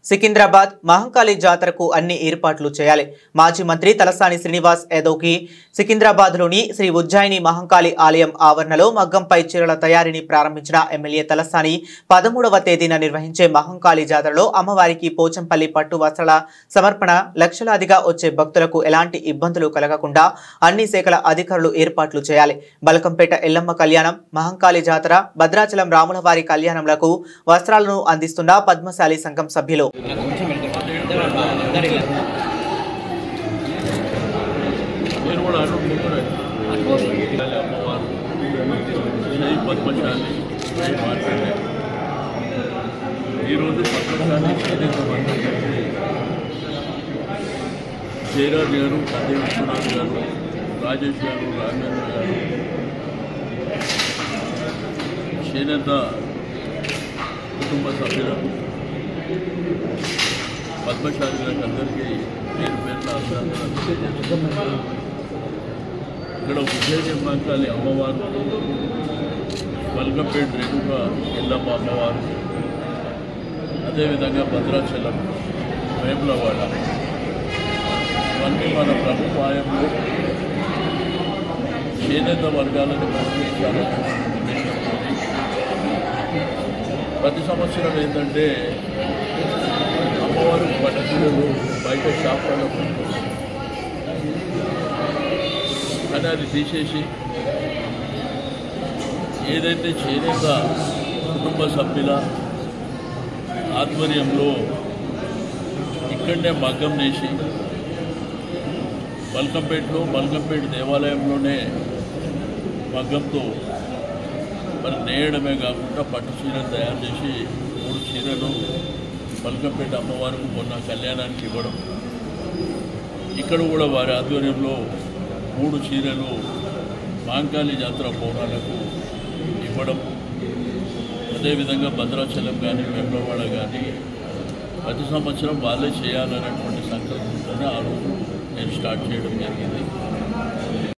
సికింద్రాబాద్ మహంకాళి జాతరకు అన్ని ఏర్పాట్లు చేయాలి. మాజీ మంత్రి తలసాని శ్రీనివాస్ యాదవ్కి సికింద్రాబాద్లోని శ్రీ ఉజ్జయిని మహంకాళి ఆలయం ఆవరణలో మగ్గంపై చీరల తయారీని ప్రారంభించిన ఎమ్మెల్యే తలసాని 13వ తేదీన నిర్వహించే మహంకాళి జాతరలో అమ్మవారికి పోచంపల్లి పట్టు వస్త్రాల సమర్పణ, లక్షలాదిగా వచ్చే భక్తులకు ఎలాంటి ఇబ్బందులు కలగకుండా అన్ని శాఖల అధికారులు ఏర్పాట్లు చేయాలి. బలకంపేట ఎల్లమ్మ కళ్యాణం, మహంకాళి జాతర, భద్రాచలం రాములవారి కళ్యాణంలకు వస్త్రాలను అందిస్తున్న పద్మశాలి సంఘం సభ్యులు జయరాజ్ గారు, విశ్వనాథ్ గారు, రాజేష్ గారు, రాజేంద్ర గారు, చేనేత కుటుంబ సభ్యులకు, పద్మశాలిలకు అందరికీ పేరు ఇక్కడ ఉజ్జయిని మహంకాళి అమ్మవారు, బల్కంపేట రేణుక ఎల్లమ్మ అమ్మవారు, అదేవిధంగా భద్రాచలం, వేములవాడ ఇవన్నీ మన ప్రభుత్వాయంలో చేనేత వర్గాలను ప్రోత్సహించాలని ప్రతి సంవత్సరం ఏంటంటే అమ్మవారు పట్టుచీరలు బయట షాపులలో కానీ అది తీసేసి ఏదైతే చేనేత కుటుంబ సభ్యుల ఆధ్వర్యంలో ఇక్కడనే మగ్గం నేసి బల్కంపేట దేవాలయంలోనే మగ్గంతో మరి నేయడమే కాకుండా పట్టు చీరలు తయారు చేసి 3 చీరలు బల్కంపేట అమ్మవారికి మొన్న కళ్యాణానికి ఇవ్వడం, ఇక్కడ కూడా వారి ఆధ్వర్యంలో 3 చీరలు మహంకాళి జాతర పౌరాలకు ఇవ్వడం, అదేవిధంగా భద్రాచలం కానీ వేములవాడ కానీ ప్రతి సంవత్సరం వాళ్ళే చేయాలనేటువంటి సంకల్పంతోనే ఆ రోజు నేను స్టార్ట్ చేయడం జరిగింది.